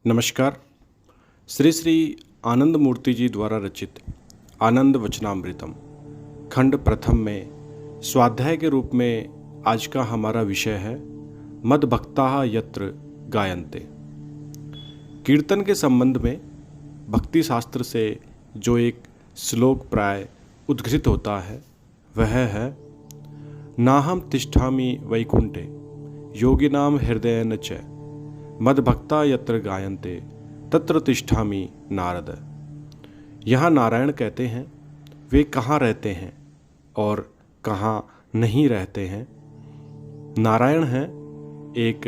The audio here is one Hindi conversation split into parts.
नमस्कार। श्री श्री आनंद मूर्ति जी द्वारा रचित आनंद वचनामृतम खंड प्रथम में स्वाध्याय के रूप में आज का हमारा विषय है मद्भक्ताः यत्र गायन्ते। कीर्तन के संबंध में भक्ति शास्त्र से जो एक श्लोक प्राय उद्घृत होता है वह है नाहं तिष्ठामि वैकुंठे योगिनां हृदयेन च मद्भक्ता यत्र गायन्ते तत्र तिष्ठामि नारद। यहाँ नारायण कहते हैं वे कहाँ रहते हैं और कहाँ नहीं रहते हैं। नारायण है एक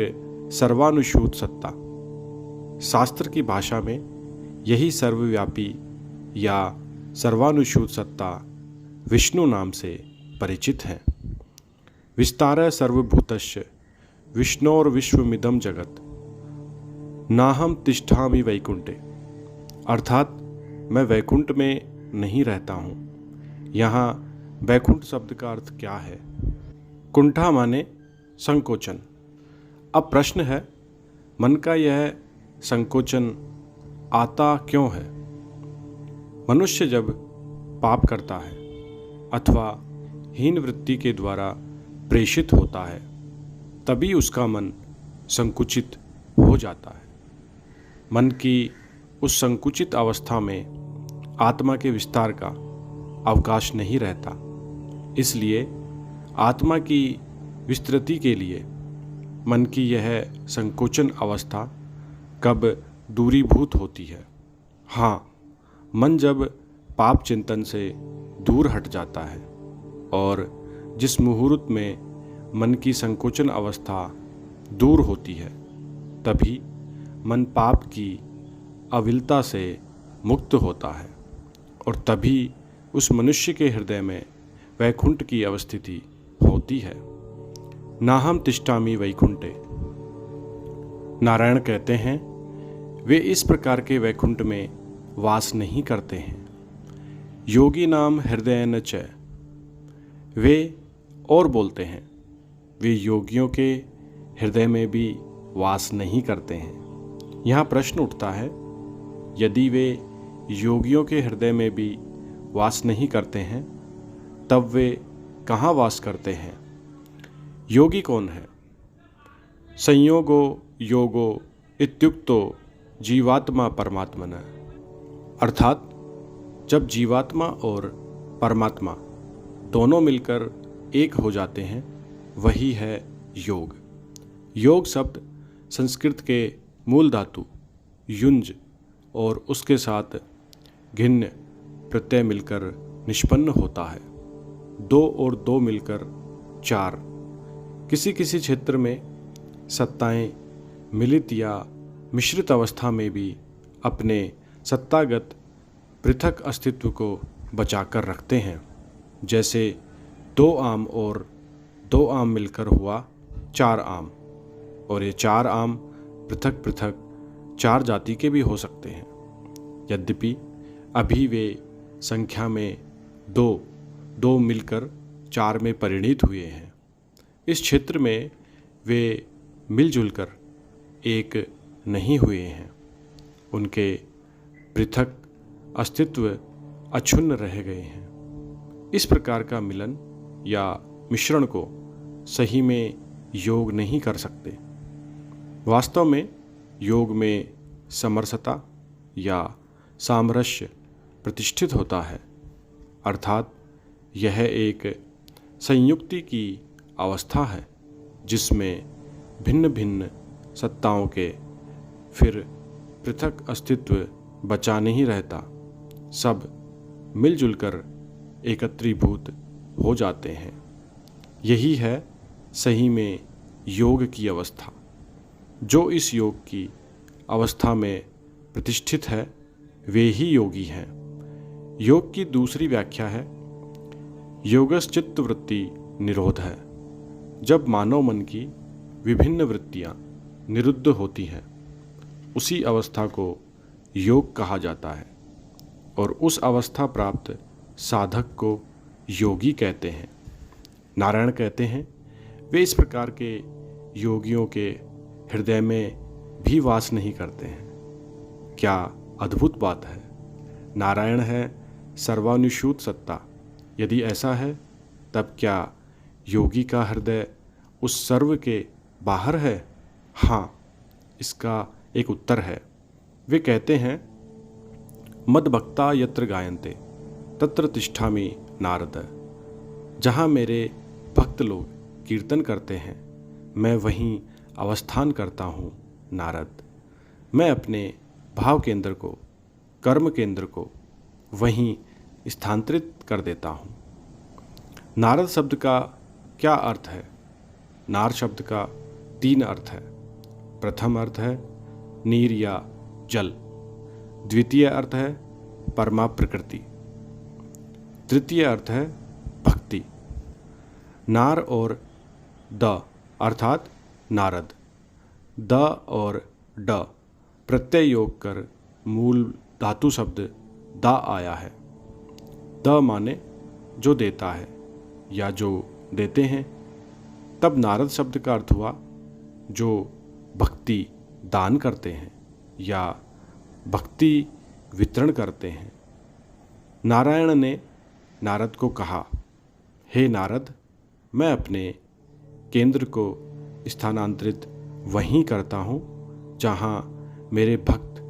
सर्वानुशूत सत्ता। शास्त्र की भाषा में यही सर्वव्यापी या सर्वानुशूत सत्ता विष्णु नाम से परिचित है। विस्तारः सर्वभूतस्य विष्णोर्विश्वमिदं जगत् नाहं तिष्ठामि वैकुंठे, अर्थात मैं वैकुंठ में नहीं रहता हूँ। यहाँ वैकुंठ शब्द का अर्थ क्या है? कुंठा माने संकोचन। अब प्रश्न है मन का यह संकोचन आता क्यों है? मनुष्य जब पाप करता है अथवा हीन वृत्ति के द्वारा प्रेषित होता है तभी उसका मन संकुचित हो जाता है। मन की उस संकुचित अवस्था में आत्मा के विस्तार का अवकाश नहीं रहता। इसलिए आत्मा की विस्तृति के लिए मन की यह संकोचन अवस्था कब दूरीभूत होती है? हाँ, मन जब पाप चिंतन से दूर हट जाता है और जिस मुहूर्त में मन की संकोचन अवस्था दूर होती है तभी मन पाप की अविलता से मुक्त होता है और तभी उस मनुष्य के हृदय में वैकुंठ की अवस्थिति होती है। नाहं तिष्ठामि वैकुंठे। नारायण कहते हैं वे इस प्रकार के वैकुंठ में वास नहीं करते हैं। योगी नाम हृदयेन च, वे और बोलते हैं वे योगियों के हृदय में भी वास नहीं करते हैं। यहाँ प्रश्न उठता है यदि वे योगियों के हृदय में भी वास नहीं करते हैं तब वे कहाँ वास करते हैं? योगी कौन है? संयोगो योगो इत्युक्तो जीवात्मा परमात्मन, अर्थात जब जीवात्मा और परमात्मा दोनों मिलकर एक हो जाते हैं वही है योग। योग शब्द संस्कृत के मूल धातु युंज और उसके साथ घिन्न प्रत्यय मिलकर निष्पन्न होता है। दो और दो मिलकर चार। किसी किसी क्षेत्र में सत्ताएं मिलित या मिश्रित अवस्था में भी अपने सत्तागत पृथक अस्तित्व को बचाकर रखते हैं। जैसे दो आम और दो आम मिलकर हुआ चार आम, और ये चार आम पृथक पृथक चार जाति के भी हो सकते हैं। यद्यपि अभी वे संख्या में दो दो मिलकर चार में परिणित हुए हैं। इस क्षेत्र में वे मिलजुल कर एक नहीं हुए हैं। उनके पृथक अस्तित्व अक्षुण्ण रह गए हैं। इस प्रकार का मिलन या मिश्रण को सही में योग नहीं कर सकते। वास्तव में योग में समरसता या सामरस्य प्रतिष्ठित होता है, अर्थात यह एक संयुक्ति की अवस्था है जिसमें भिन्न भिन्न सत्ताओं के फिर पृथक अस्तित्व बचा नहीं रहता, सब मिलजुल कर एकत्रीभूत हो जाते हैं। यही है सही में योग की अवस्था। जो इस योग की अवस्था में प्रतिष्ठित है वे ही योगी हैं। योग की दूसरी व्याख्या है योगश्चित्त वृत्ति निरोध है। जब मानव मन की विभिन्न वृत्तियां निरुद्ध होती हैं उसी अवस्था को योग कहा जाता है और उस अवस्था प्राप्त साधक को योगी कहते हैं। नारायण कहते हैं वे इस प्रकार के योगियों के हृदय में भी वास नहीं करते हैं। क्या अद्भुत बात है। नारायण है सर्वानुसूत सत्ता। यदि ऐसा है तब क्या योगी का हृदय उस सर्व के बाहर है? हाँ, इसका एक उत्तर है। वे कहते हैं, मद्भक्ता यत्र गायन्ते तत्र तिष्ठामि नारद। जहाँ मेरे भक्त लोग कीर्तन करते हैं मैं वहीं अवस्थान करता हूँ नारद। मैं अपने भाव केंद्र को, कर्म केंद्र को वहीं स्थानांतरित कर देता हूँ। नारद शब्द का क्या अर्थ है? नार शब्द का 3 अर्थ है। प्रथम अर्थ है नीर या जल, द्वितीय अर्थ है परमा प्रकृति, तृतीय अर्थ है भक्ति। नार और द अर्थात नारद, द और ड प्रत्यय योग कर मूल धातु शब्द दा आया है। द माने जो देता है या जो देते हैं। तब नारद शब्द का अर्थ हुआ जो भक्ति दान करते हैं या भक्ति वितरण करते हैं। नारायण ने नारद को कहा, हे नारद, मैं अपने केंद्र को स्थानांतरित वहीं करता हूँ जहाँ मेरे भक्त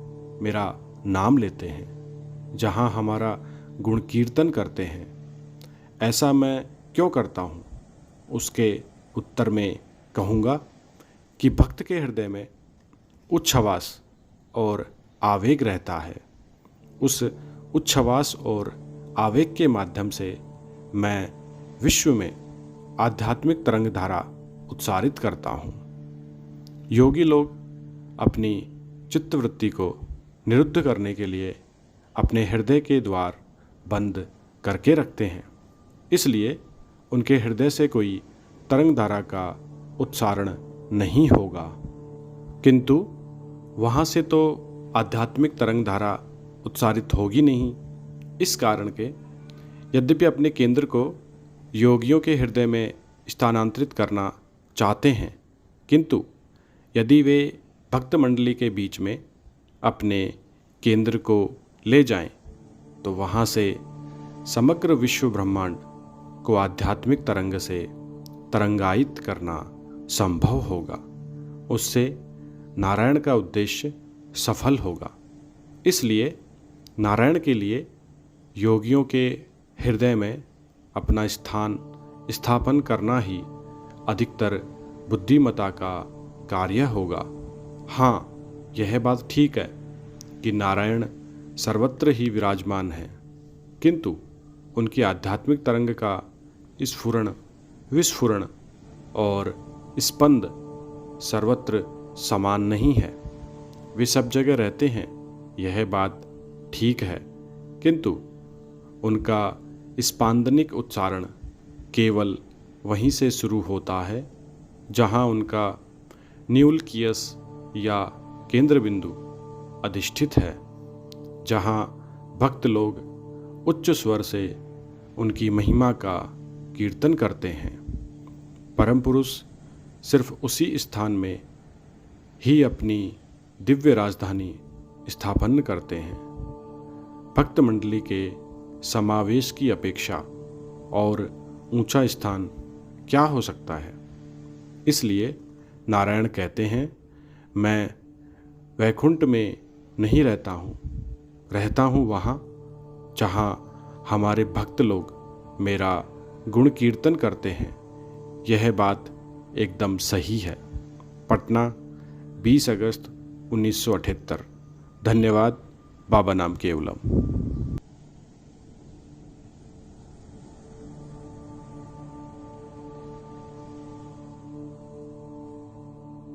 मेरा नाम लेते हैं, जहाँ हमारा गुण कीर्तन करते हैं। ऐसा मैं क्यों करता हूँ? उसके उत्तर में कहूँगा कि भक्त के हृदय में उच्छ्वास और आवेग रहता है। उस उच्छ्वास और आवेग के माध्यम से मैं विश्व में आध्यात्मिक तरंग धारा उत्सारित करता हूँ। योगी लोग अपनी चित्तवृत्ति को निरुद्ध करने के लिए अपने हृदय के द्वार बंद करके रखते हैं। इसलिए उनके हृदय से कोई तरंग धारा का उत्सारण नहीं होगा। किंतु वहाँ से तो आध्यात्मिक तरंग धारा उत्सारित होगी नहीं। इस कारण के यद्यपि अपने केंद्र को योगियों के हृदय में स्थानांतरित करना चाहते हैं, किंतु यदि वे भक्त मंडली के बीच में अपने केंद्र को ले जाएं, तो वहाँ से समग्र विश्व ब्रह्मांड को आध्यात्मिक तरंग से तरंगायित करना संभव होगा। उससे नारायण का उद्देश्य सफल होगा। इसलिए नारायण के लिए योगियों के हृदय में अपना स्थान स्थापन करना ही अधिकतर बुद्धिमता का कार्य होगा। हाँ, यह बात ठीक है कि नारायण सर्वत्र ही विराजमान है, किंतु उनकी आध्यात्मिक तरंग का स्फुरण, विस्फुरण और स्पंद सर्वत्र समान नहीं है। वे सब जगह रहते हैं, यह बात ठीक है, किंतु उनका स्पांदनिक उच्चारण केवल वहीं से शुरू होता है जहाँ उनका न्यूक्लियस या केंद्र बिंदु अधिष्ठित है, जहाँ भक्त लोग उच्च स्वर से उनकी महिमा का कीर्तन करते हैं। परम पुरुष सिर्फ उसी स्थान में ही अपनी दिव्य राजधानी स्थापन करते हैं। भक्त मंडली के समावेश की अपेक्षा और ऊंचा स्थान क्या हो सकता है? इसलिए नारायण कहते हैं, मैं वैकुंठ में नहीं रहता हूँ वहाँ जहाँ हमारे भक्त लोग मेरा गुण कीर्तन करते हैं। यह बात एकदम सही है। पटना, 20 अगस्त 1978। धन्यवाद। बाबा नाम केवलम।